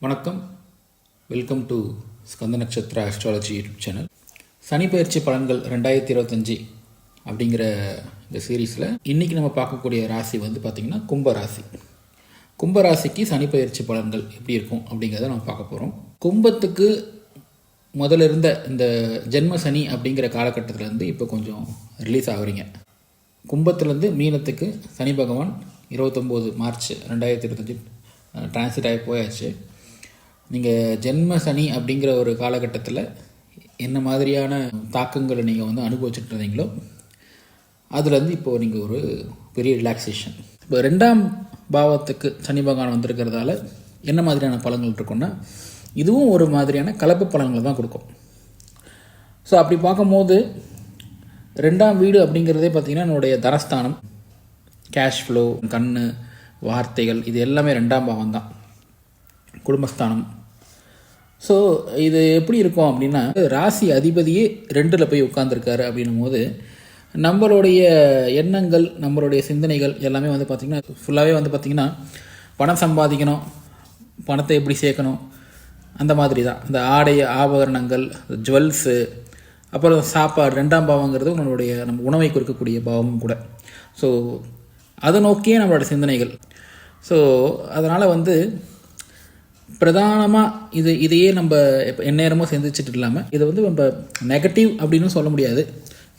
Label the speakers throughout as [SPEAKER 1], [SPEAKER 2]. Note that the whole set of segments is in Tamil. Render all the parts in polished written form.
[SPEAKER 1] வணக்கம், வெல்கம் டு ஸ்கந்த நட்சத்திர ஆஸ்ட்ராலஜி யூடியூப் சேனல். சனி பயிற்சி பலன்கள் 2025 அப்படிங்கிற இந்த சீரீஸில் இன்றைக்கி நம்ம பார்க்கக்கூடிய ராசி வந்து பார்த்திங்கன்னா கும்பராசி. கும்பராசிக்கு சனி பயிற்சி பலன்கள் எப்படி இருக்கும் அப்படிங்கிறத நம்ம பார்க்க போகிறோம். கும்பத்துக்கு முதல்ல இருந்த இந்த ஜென்ம சனி அப்படிங்கிற காலகட்டத்திலேருந்து இப்போ கொஞ்சம் ரிலீஸ் ஆகுறீங்க. கும்பத்துலேருந்து மீனத்துக்கு சனி பகவான் 29 மார்ச் 2025 டிரான்சிட் ஆகி போயாச்சு. நீங்கள் ஜென்ம சனி அப்படிங்கிற ஒரு காலகட்டத்தில் என்ன மாதிரியான தாக்கங்களை நீங்கள் வந்து அனுபவிச்சுட்டு இருந்தீங்களோ அதுலேருந்து இப்போது நீங்கள் ஒரு பெரிய ரிலாக்ஸேஷன். இப்போ 2ஆம் பாவத்துக்கு சனி பகவான் வந்திருக்கிறதால என்ன மாதிரியான பலன்கள் இருக்குன்னா, இதுவும் ஒரு மாதிரியான கலப்பு பலன்களை தான் கொடுக்கும். ஸோ அப்படி பார்க்கும்போது 2ஆம் வீடு அப்படிங்கிறதே பார்த்திங்கன்னா என்னுடைய தனஸ்தானம், கேஷ் ஃப்ளோ, கண், வார்த்தைகள், இது எல்லாமே 2ஆம் பாவம் தான், குடும்பஸ்தானம். ஸோ இது எப்படி இருக்கும் அப்படின்னா, ராசி அதிபதியே 2ல் போய் உட்காந்துருக்காரு அப்படின்னும் போது நம்மளுடைய எண்ணங்கள், நம்மளுடைய சிந்தனைகள் எல்லாமே வந்து பார்த்திங்கன்னா ஃபுல்லாகவே வந்து பார்த்திங்கன்னா பணம் சம்பாதிக்கணும், பணத்தை எப்படி சேர்க்கணும், அந்த மாதிரி தான். இந்த ஆடை ஆபரணங்கள், ஜுவல்ஸு, அப்புறம் சாப்பாடு. 2ஆம் பாவங்கிறது நம்ம உணவை குறிக்கக்கூடிய பாவமும் கூட. ஸோ அதை நோக்கியே நம்மளோட சிந்தனைகள். ஸோ அதனால் வந்து பிரதானமாக இதையே நம்ம எந்நேரமும் சிந்திச்சுட்டு இல்லாமல் இதை வந்து நம்ம நெகட்டிவ் அப்படின்னு சொல்ல முடியாது.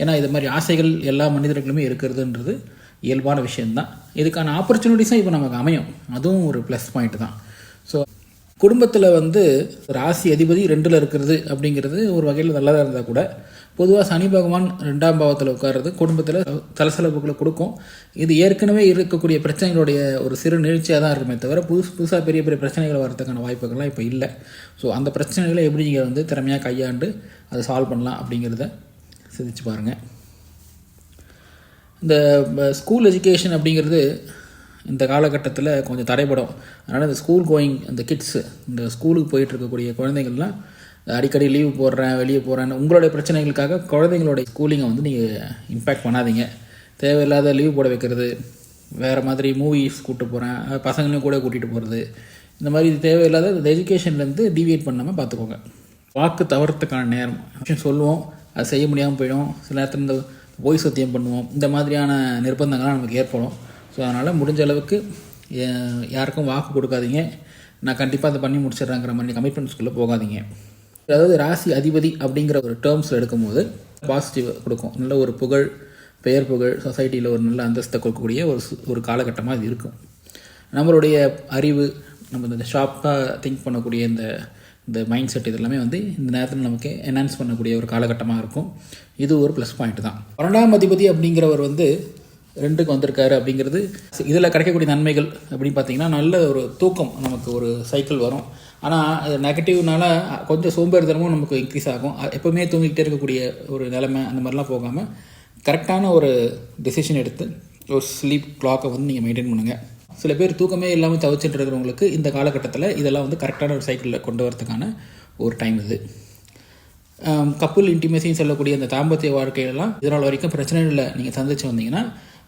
[SPEAKER 1] ஏன்னா இது மாதிரி ஆசைகள் எல்லா மனிதர்களுமே இருக்கிறதுன்றது இயல்பான விஷயந்தான். இதுக்கான ஆப்பர்ச்சுனிட்டிஸும் இப்போ நமக்கு அமையும், அதுவும் ஒரு ப்ளஸ் பாயிண்ட் தான். ஸோ குடும்பத்தில் வந்து ராசி அதிபதி 2ல் இருக்கிறது அப்படிங்கிறது ஒரு வகையில் நல்லதாக இருந்தால் கூட, பொதுவாக சனி பகவான் 2ஆம் பாவத்தில் உட்கார்றது குடும்பத்தில் தலசலப்புகளை கொடுக்கும். இது ஏற்கனவே இருக்கக்கூடிய பிரச்சனைகளுடைய ஒரு சிறு நிகழ்ச்சியாக தான் இருக்குமே தவிர புதுசாக பெரிய பெரிய பிரச்சனைகள் வரதுக்கான வாய்ப்புகள்லாம் இப்போ இல்லை. ஸோ அந்த பிரச்சனைகளை எப்படி நீங்கள் வந்து திறமையாக கையாண்டு அதை சால்வ் பண்ணலாம் அப்படிங்கிறத சிந்திச்சு பாருங்கள். இந்த ஸ்கூல் எஜுகேஷன் அப்படிங்கிறது இந்த காலகட்டத்தில் கொஞ்சம் தடைப்படும். அதனால் இந்த ஸ்கூல் கோயிங், இந்த கிட்ஸு, இந்த ஸ்கூலுக்கு போயிட்டு இருக்கக்கூடிய குழந்தைங்கள்லாம் அடிக்கடி லீவு போடுறேன், வெளியே போகிறேன்னு உங்களுடைய பிரச்சனைகளுக்காக குழந்தைங்களுடைய ஸ்கூலிங்கை வந்து நீங்கள் இம்பேக்ட் பண்ணாதீங்க. தேவையில்லாத லீவு போட வைக்கிறது, வேறு மாதிரி மூவிஸ் கூப்பிட்டு போகிறேன், பசங்களையும் கூட கூட்டிகிட்டு போகிறது, இந்த மாதிரி தேவையில்லாத இந்த எஜுகேஷன்லேருந்து டீவியேட் பண்ணாமல் பார்த்துக்கோங்க. வாக்கு தவறத்துக்கான நேரம். சொல்லுவோம், அது செய்ய முடியாமல் போயிடும். சில நேரத்தில் இந்த பொய் சத்தியம் பண்ணுவோம். இந்த மாதிரியான நிர்பந்தங்கள்லாம் நமக்கு ஏற்படும். ஸோ அதனால் முடிஞ்ச அளவுக்கு யாருக்கும் வாக்கு கொடுக்காதீங்க. நான் கண்டிப்பாக அதை பண்ணி முடிச்சிடுறேங்கிற மாதிரி கமிட்மெண்ட்ஸ்குள்ளே போகாதீங்க. அதாவது ராசி அதிபதி அப்படிங்கிற ஒரு டேர்ம்ஸில் எடுக்கும்போது பாசிட்டிவ் கொடுக்கும். நல்ல ஒரு புகழ், பெயர் புகழ், சொசைட்டியில் ஒரு நல்ல அந்தஸ்தை கொடுக்கக்கூடிய ஒரு காலகட்டமாக இது இருக்கும். நம்மளுடைய அறிவு, நம்ம இந்த ஷார்ப்பாக திங்க் பண்ணக்கூடிய இந்த மைண்ட் செட், இது எல்லாமே வந்து இந்த நேரத்தில் நமக்கு என்ஹான்ஸ் பண்ணக்கூடிய ஒரு காலகட்டமாக இருக்கும். இது ஒரு ப்ளஸ் பாயிண்ட் தான். 12ஆம் அதிபதி அப்படிங்கிறவர் வந்து 2க்கு வந்திருக்காரு அப்படிங்கிறது இதில் கிடைக்கக்கூடிய நன்மைகள் அப்படின்னு பார்த்தீங்கன்னா, நல்ல ஒரு தூக்கம், நமக்கு ஒரு சைக்கிள் வரும். ஆனால் நெகட்டிவ்னால கொஞ்சம் சோம்பேறித்தனமும் நமக்கு இன்க்ரீஸ் ஆகும். எப்போவுமே தூங்கிக்கிட்டே இருக்கக்கூடிய ஒரு நிலைமை, அந்த மாதிரிலாம் போகாமல் கரெக்டான ஒரு டெசிஷன் எடுத்து ஒரு ஸ்லீப் கிளாக்கை வந்து நீங்கள் மெயின்டைன் பண்ணுங்கள். சில பேர் தூக்கமே இல்லாமல் தவிச்சிட்டு இருக்கிறவங்களுக்கு இந்த காலகட்டத்தில் இதெல்லாம் வந்து கரெக்டான ஒரு சைக்கிளில் கொண்டு வரதுக்கான ஒரு டைம் இது. கப்புள் இன்டிமேசின்னு சொல்லக்கூடிய அந்த தாம்பத்திய வாழ்க்கையெல்லாம் இதனால் வரைக்கும் பிரச்சனைகளில் நீங்கள் சந்திச்சு வந்தீங்கன்னா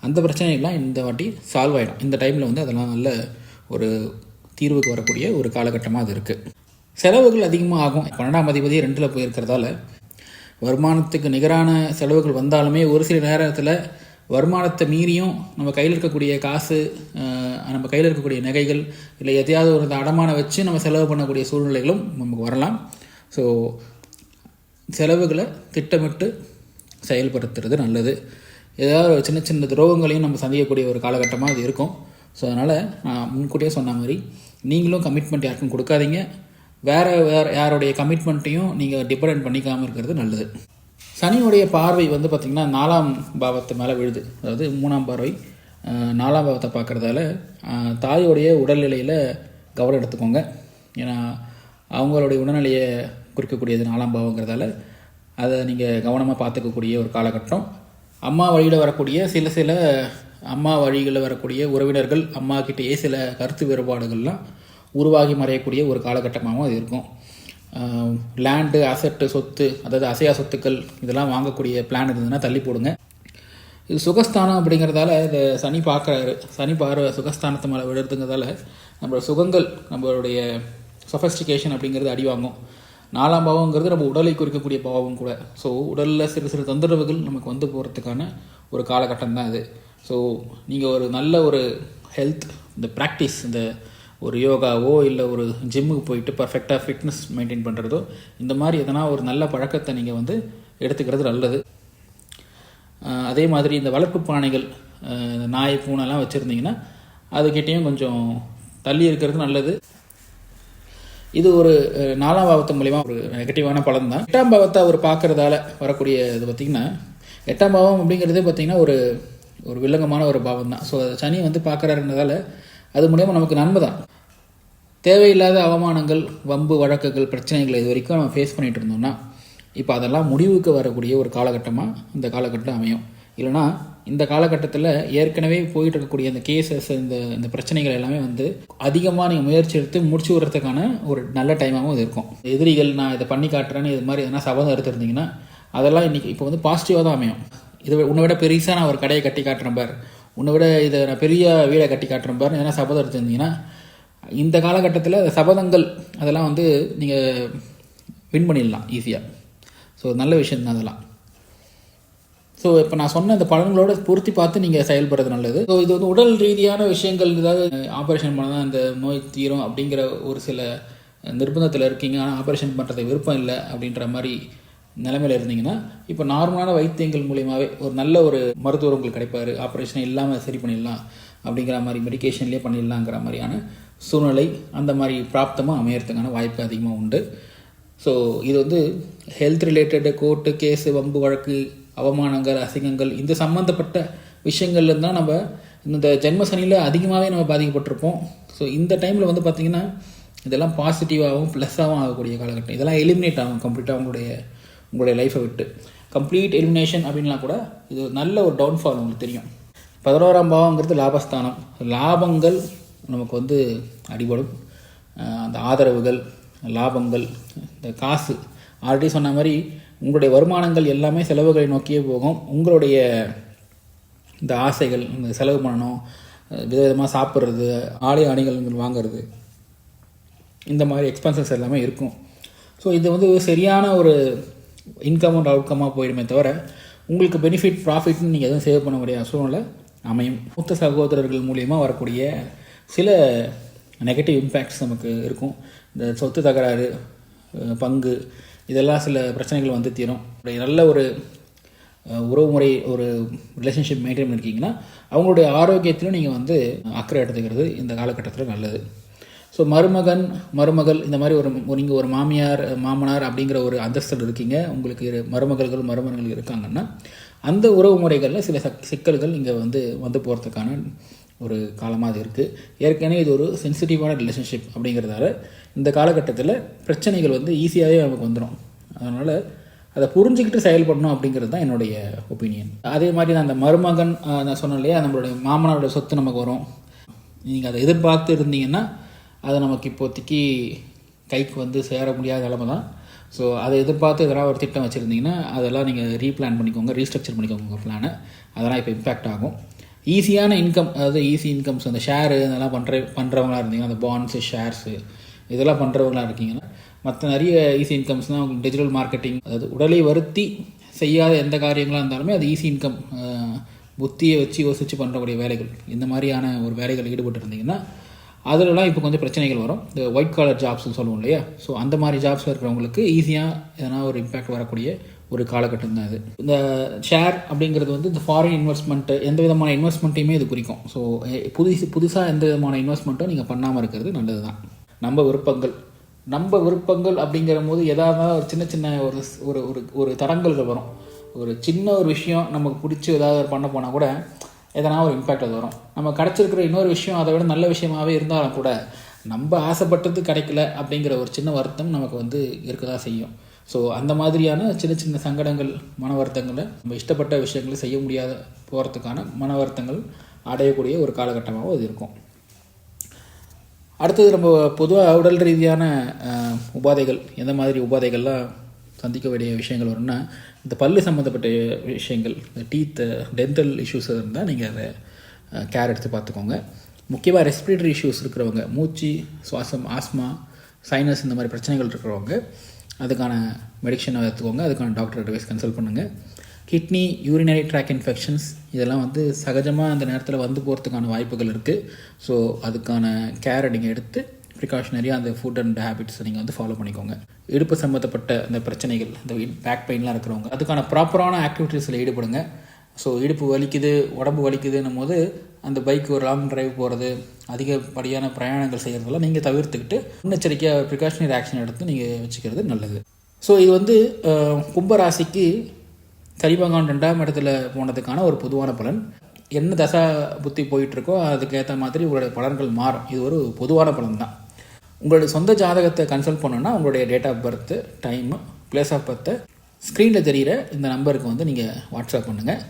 [SPEAKER 1] அந்த பிரச்சனைகள்லாம் இந்த வாட்டி சால்வ் ஆகிடும். இந்த டைமில் வந்து அதெல்லாம் நல்ல ஒரு தீர்வுக்கு வரக்கூடிய ஒரு காலகட்டமாக அது இருக்குது. செலவுகள் அதிகமாக ஆகும். 12ஆம் அதிபதி 2ல் போயிருக்கிறதால வருமானத்துக்கு நிகரான செலவுகள் வந்தாலுமே ஒரு சில நேரத்தில் வருமானத்தை மீறியும் நம்ம கையில் இருக்கக்கூடிய காசு, நம்ம கையில் இருக்கக்கூடிய நகைகள், இல்லை எதையாவது ஒரு அடமானம் வச்சு நம்ம செலவு பண்ணக்கூடிய சூழ்நிலைகளும் நமக்கு வரலாம். ஸோ செலவுகளை திட்டமிட்டு செயல்படுத்துறது நல்லது. ஏதாவது சின்ன சின்ன துரோகங்களையும் நம்ம சந்திக்கக்கூடிய ஒரு காலகட்டமாக அது இருக்கும். ஸோ அதனால் நான் முன்கூட்டியே சொன்ன மாதிரி நீங்களும் கமிட்மெண்ட் யாருக்கும் கொடுக்காதீங்க. வேறு யாருடைய கமிட்மெண்ட்டையும் நீங்கள் டிபெண்ட் பண்ணிக்காமல் இருக்கிறது நல்லது. சனியுடைய பார்வை வந்து பார்த்திங்கன்னா 4ஆம் பாவத்தை மேலே விழுது. அதாவது 3ஆம் பார்வை 4ஆம் பாவத்தை பார்க்குறதால தாயோடைய உடல்நிலையில் கவனம் எடுத்துக்கோங்க. ஏன்னா அவங்களுடைய உடல்நிலையை குறிக்கக்கூடியது 4ஆம் பாவங்கிறதால அதை நீங்கள் கவனமாக பார்த்துக்கக்கூடிய ஒரு காலகட்டம். அம்மா வழியில் வரக்கூடிய சில அம்மா வழிகளில் வரக்கூடிய உறவினர்கள், அம்மா கிட்டேயே சில கருத்து வேறுபாடுகள்லாம் உருவாகி மறையக்கூடிய ஒரு காலகட்டமாகவும் அது இருக்கும். லேண்டு, அசட்டு, சொத்து, அதாவது அசையா சொத்துக்கள் இதெல்லாம் வாங்கக்கூடிய பிளான் இருந்ததுன்னா தள்ளி போடுங்க. இது சுகஸ்தானம் அப்படிங்கிறதால இந்த சனி பார்க்குறாரு. சனி பார்வை சுகஸ்தானத்தை மேலே விழுறதுங்கிறதால நம்மளோட சுகங்கள், நம்மளுடைய சொஃபஸ்டிகேஷன் அப்படிங்கிறது அடி வாங்கும். 4ஆம் பாவங்கிறது நம்ம உடலை குறிக்கக்கூடிய பாவம் கூட. ஸோ உடலில் சிறு சிறு தொந்தரவுகள் நமக்கு வந்து போகிறதுக்கான ஒரு காலகட்டம் தான் இது. ஸோ நீங்கள் ஒரு நல்ல ஒரு ஹெல்த், இந்த ப்ராக்டிஸ், இந்த ஒரு யோகாவோ இல்லை ஒரு ஜிம்முக்கு போயிட்டு பர்ஃபெக்டாக ஃபிட்னஸ் மெயின்டைன் பண்ணுறதோ, இந்த மாதிரி எதனா ஒரு நல்ல பழக்கத்தை நீங்கள் வந்து எடுத்துக்கிறது நல்லது. அதே மாதிரி இந்த வளர்ப்பு பிராணிகள், இந்த நாய் பூனைலாம் வச்சுருந்தீங்கன்னா அதுக்கிட்டேயும் கொஞ்சம் தள்ளி இருக்கிறது நல்லது. இது ஒரு 4ஆம் பாவத்து மூலிமா ஒரு நெகட்டிவான பலன் தான். 8ஆம் பாவத்தை அவர் பார்க்குறதால வரக்கூடிய இது பார்த்திங்கன்னா, 8ஆம் பாவம் அப்படிங்கிறதே பார்த்திங்கன்னா ஒரு ஒரு வில்லங்கமான ஒரு பாவம் தான். ஸோ சனி வந்து பார்க்குறாருன்றதால அது மூலிமா நமக்கு நன்மை தான். தேவையில்லாத அவமானங்கள், வம்பு வழக்குகள், பிரச்சனைகள் இது வரைக்கும் நம்ம ஃபேஸ் பண்ணிகிட்டு இருந்தோம்னா இப்போ அதெல்லாம் முடிவுக்கு வரக்கூடிய ஒரு காலகட்டமாக இந்த காலகட்டம் அமையும். இல்லைனா இந்த காலகட்டத்தில் ஏற்கனவே போயிட்டு இருக்கக்கூடிய இந்த கேசஸ், இந்த பிரச்சனைகள் எல்லாமே வந்து அதிகமாக நீங்கள் முயற்சி எடுத்து முடிச்சு விடுறதுக்கான ஒரு நல்ல டைமாகவும் இது இருக்கும். எதிரிகள் நான் இதை பண்ணி காட்டுறேன்னு இது மாதிரி எதனா சபதம் எடுத்துருந்தீங்கன்னா அதெல்லாம் இன்றைக்கி இப்போ வந்து பாசிட்டிவாக தான் அமையும். இதை உன்னை விட பெருசாக நான் ஒரு கடையை கட்டி காட்டுறேன் பார், உன்னை விட இதை நான் பெரிய வீடை கட்டி காட்டுறேன் பார் எதனா சபதம் எடுத்துருந்தீங்கன்னா இந்த காலகட்டத்தில் சபதங்கள் அதெல்லாம் வந்து நீங்கள் வின் பண்ணிடலாம் ஈஸியாக. ஸோ நல்ல விஷயம் தான் அதெல்லாம். ஸோ இப்போ நான் சொன்ன இந்த பலன்களோட பொருத்தி பார்த்து நீங்கள் செயல்படுறது நல்லது. ஸோ இது வந்து உடல் ரீதியான விஷயங்கள், ஏதாவது ஆப்ரேஷன் பண்ணால் இந்த நோய் தீரும் அப்படிங்கிற ஒரு சில நிர்பந்தத்தில் இருக்கீங்க, ஆனால் ஆப்ரேஷன் பண்ணுறது விருப்பம் இல்லை அப்படின்ற மாதிரி நிலைமையில் இருந்தீங்கன்னா இப்போ நார்மலான வைத்தியங்கள் மூலியமாகவே ஒரு நல்ல ஒரு மருத்துவர் உங்களுக்கு கிடைப்பார். ஆப்ரேஷன் இல்லாமல் சரி பண்ணிடலாம் அப்படிங்கிற மாதிரி, மெடிக்கேஷன்லேயே பண்ணிடலாங்கிற மாதிரியான சூழ்நிலை, அந்த மாதிரி பிராப்தமாக அமையறதுக்கான வாய்ப்பு அதிகமாக உண்டு. ஸோ இது வந்து ஹெல்த் ரிலேட்டடு கோர்ட்டு கேஸு, வம்பு வழக்கு, அவமானங்கள், அசிங்கங்கள், இந்த சம்மந்தப்பட்ட விஷயங்கள்லேருந்து தான் நம்ம இந்த ஜென்ம சனியில் அதிகமாகவே நம்ம பாதிக்கப்பட்டிருப்போம். ஸோ இந்த டைமில் வந்து பார்த்திங்கன்னா இதெல்லாம் பாசிட்டிவாகவும் ப்ளஸ்ஸாகவும் ஆகக்கூடிய காலகட்டம். இதெல்லாம் எலிமினேட் ஆகும் கம்ப்ளீட்டாக உங்களுடைய லைஃப்பை விட்டு. கம்ப்ளீட் எலிமினேஷன் அப்படின்லாம் கூட இது நல்ல ஒரு டவுன்ஃபால் உங்களுக்கு தெரியும். 11ஆம் பாவங்கிறது லாபஸ்தானம். லாபங்கள் நமக்கு வந்து அடிபடும். அந்த ஆதரவுகள், லாபங்கள், இந்த காசு, ஆல்ரெடி சொன்ன மாதிரி உங்களுடைய வருமானங்கள் எல்லாமே செலவுகளை நோக்கியே போகும். உங்களுடைய இந்த ஆசைகள், இந்த செலவு பண்ணணும், விதவிதமாக சாப்பிட்றது, ஆடை அணிகள் வாங்கிறது, இந்த மாதிரி எக்ஸ்பென்சஸ் எல்லாமே இருக்கும். ஸோ இது வந்து சரியான ஒரு இன்கம் அண்ட் அவுட்கமாக போயிடுமே தவிர உங்களுக்கு பெனிஃபிட், ப்ராஃபிட்னு நீங்கள் எதுவும் சேவ் பண்ண முடியாத சூழ்நிலை அமையும். மூத்த சகோதரர்கள் மூலியமாக வரக்கூடிய சில நெகட்டிவ் இம்பேக்ட்ஸ் நமக்கு இருக்கும். இந்த சொத்து தகராறு, பங்கு, இதெல்லாம் சில பிரச்சனைகள் வந்து தீரும். நல்ல ஒரு உறவு முறை, ஒரு ரிலேஷன்ஷிப் மெயின்டைன் பண்ணியிருக்கீங்கன்னா அவங்களுடைய ஆரோக்கியத்திலும் நீங்கள் வந்து அக்கறை எடுத்துக்கிறது இந்த காலகட்டத்தில் நல்லது. ஸோ மருமகள் இந்த மாதிரி நீங்கள் ஒரு மாமியார், மாமனார் அப்படிங்கிற ஒரு அந்தஸ்தில் இருக்கீங்க, உங்களுக்கு மருமகள்கள் இருக்காங்கன்னா அந்த உறவு முறைகளில் சில சிக்கல்கள் இங்கே வந்து போகிறதுக்கான ஒரு காலமாக அது இருக்குது. ஏற்கனவே இது ஒரு சென்சிட்டிவான ரிலேஷன்ஷிப் அப்படிங்கிறதால இந்த காலகட்டத்தில் பிரச்சனைகள் வந்து ஈஸியாகவே நமக்கு வந்துடும். அதனால் அதை புரிஞ்சுக்கிட்டு செயல்படணும் அப்படிங்கிறது தான் என்னுடைய ஒப்பீனியன். அதே மாதிரி தான் அந்த மருமகன் நான் சொன்னேன் இல்லையா, நம்மளுடைய மாமனாரோட சொத்து நமக்கு வரும். நீங்கள் அதை எதிர்பார்த்து இருந்தீங்கன்னா அது நமக்கு இப்போதைக்கு கைக்கு வந்து சேர முடியாத நிலமை தான். ஸோ அதை எதிர்பார்த்து எதனால் ஒரு திட்டம் வச்சுருந்தீங்கன்னா அதெல்லாம் நீங்கள் ரீப்ளான் பண்ணிக்கோங்க, ரீஸ்ட்ரக்சர் பண்ணிக்கோங்க உங்கள் பிளானை. அதெல்லாம் இப்போ இம்பேக்ட் ஆகும். ஈஸியான இன்கம், அதாவது ஈஸி இன்கம்ஸ், அந்த ஷேரு இதெல்லாம் பண்ணுறவங்களா இருந்தீங்கன்னா, அந்த பாண்ட்ஸு, ஷேர்ஸு இதெல்லாம் பண்ணுறவங்களா இருக்கீங்கன்னா, மற்ற நிறைய ஈஸி இன்கம்ஸ்னால் உங்களுக்கு டிஜிட்டல் மார்க்கெட்டிங், அதாவது உடலை வருத்தி செய்யாத எந்த காரியங்களாக இருந்தாலுமே அது ஈஸி இன்கம், புத்தியை வச்சு யோசித்து பண்ணுறக்கூடிய வேலைகள், இந்த மாதிரியான ஒரு வேலைகள் ஈடுபட்டு இருந்தீங்கன்னா அதிலலாம் இப்போ கொஞ்சம் பிரச்சனைகள் வரும். இந்த ஒயிட் காலர் ஜாப்ஸ்னு சொல்லுவோம் இல்லையா, ஸோ அந்த மாதிரி ஜாப்ஸில் இருக்கிறவங்களுக்கு ஈஸியாக எதனா ஒரு இம்பேக்ட் வரக்கூடிய ஒரு காலகட்டம் தான் இது. இந்த ஷேர் அப்படிங்கிறது வந்து இந்த ஃபாரின் இன்வெஸ்ட்மெண்ட்டு, எந்த விதமான இன்வெஸ்ட்மெண்ட்டையுமே இது குறிக்கும். ஸோ புதுசாக எந்த விதமான இன்வெஸ்ட்மெண்ட்டும் நீங்கள் பண்ணாமல் இருக்கிறது நல்லது தான். நம்ம விருப்பங்கள் அப்படிங்கிற போது எதாவது ஒரு சின்ன ஒரு தடங்கல்கள் வரும். ஒரு சின்ன ஒரு விஷயம் நமக்கு பிடிச்சி ஏதாவது பண்ண போனால் கூட எதனா ஒரு இம்பேக்ட் அது வரும். நம்ம கிடச்சிருக்கிற இன்னொரு விஷயம் அதை விட நல்ல விஷயமாகவே இருந்தாலும் கூட நம்ம ஆசைப்பட்டது கிடைக்கல அப்படிங்கிற ஒரு சின்ன வருத்தம் நமக்கு வந்து இருக்க தான் செய்யும். ஸோ அந்த மாதிரியான சின்ன சங்கடங்கள், மன வருத்தங்களை, நம்ம இஷ்டப்பட்ட விஷயங்களை செய்ய முடியாத போகிறதுக்கான மன வருத்தங்கள் அடையக்கூடிய ஒரு காலகட்டமாகவும் அது இருக்கும். அடுத்தது நம்ம பொதுவாக உடல் ரீதியான உபாதைகள், எந்த மாதிரி உபாதைகள்லாம் சந்திக்க வேண்டிய விஷயங்கள் வரும்னா, இந்த பல்லு சம்மந்தப்பட்ட விஷயங்கள், இந்த டீத்து, டென்டல் இஷ்யூஸ் இருந்தால் நீங்கள் அதை கேர் எடுத்து பார்த்துக்கோங்க. முக்கியமாக ரெஸ்பிரேட்டரி இஷ்யூஸ் இருக்கிறவங்க, மூச்சு, சுவாசம், ஆஸ்மா, சைனஸ் இந்த மாதிரி பிரச்சனைகள் இருக்கிறவங்க அதுக்கான மெடிஷனை எடுத்துக்கோங்க. அதுக்கான டாக்டர் அட்வைஸ் கன்சல்ட் பண்ணுங்கள். கிட்னி, யூரினரி ட்ராக் இன்ஃபெக்ஷன்ஸ் இதெல்லாம் வந்து சகஜமாக அந்த நேரத்தில் வந்து போகிறதுக்கான வாய்ப்புகள் இருக்குது. ஸோ அதுக்கான கேரை நீங்கள் எடுத்து ப்ரிகாஷனரியாக அந்த ஃபுட் அண்ட் ஹேபிட்ஸை நீங்கள் வந்து ஃபாலோ பண்ணிக்கோங்க. இடுப்பு சம்மந்தப்பட்ட அந்த பிரச்சனைகள், இந்த பேக் பெயின்லாம் இருக்கிறவங்க அதுக்கான ப்ராப்பரான ஆக்டிவிட்டீஸில் ஈடுபடுங்க. ஸோ இடுப்பு வலிக்குது, உடம்பு வலிக்குதுன்னும் போது அந்த பைக் ஒரு லாங் டிரைவ் போகிறது, அதிகப்படியான பிரயாணங்கள் செய்கிறதெல்லாம் நீங்கள் தவிர்த்துக்கிட்டு முன்னெச்சரிக்கையாக ப்ரிகாஷனரி ஆக்ஷன் எடுத்து நீங்கள் வச்சுக்கிறது நல்லது. ஸோ இது வந்து கும்பராசிக்கு கரிபகவான் 2ஆம் இடத்துல போனதுக்கான ஒரு பொதுவான பலன். என்ன தசா புத்தி போயிட்டுருக்கோ அதுக்கேற்ற மாதிரி உங்களுடைய பலன்கள் மாறும். இது ஒரு பொதுவான பலன் தான். உங்களுடைய சொந்த ஜாதகத்தை கன்சல்ட் பண்ணணுன்னா உங்களுடைய date of birth, time, place of பர்த்தை ஸ்க்ரீனில் தெரிகிற இந்த நம்பருக்கு வந்து நீங்கள் வாட்ஸ்அப் பண்ணுங்கள்.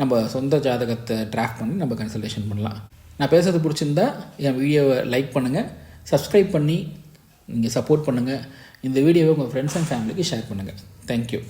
[SPEAKER 1] நம்ம சொந்த ஜாதகத்தை டிராஃப்ட் பண்ணி நம்ம கன்சல்டேஷன் பண்ணலாம். நான் பேசுறது பிடிச்சிருந்தா என் வீடியோவை லைக் பண்ணுங்கள், சப்ஸ்கிரைப் பண்ணி நீங்கள் சப்போர்ட் பண்ணுங்கள். இந்த வீடியோவை உங்கள் ஃப்ரெண்ட்ஸ் அண்ட் ஃபேமிலிக்கு ஷேர் பண்ணுங்கள். தேங்க்யூ.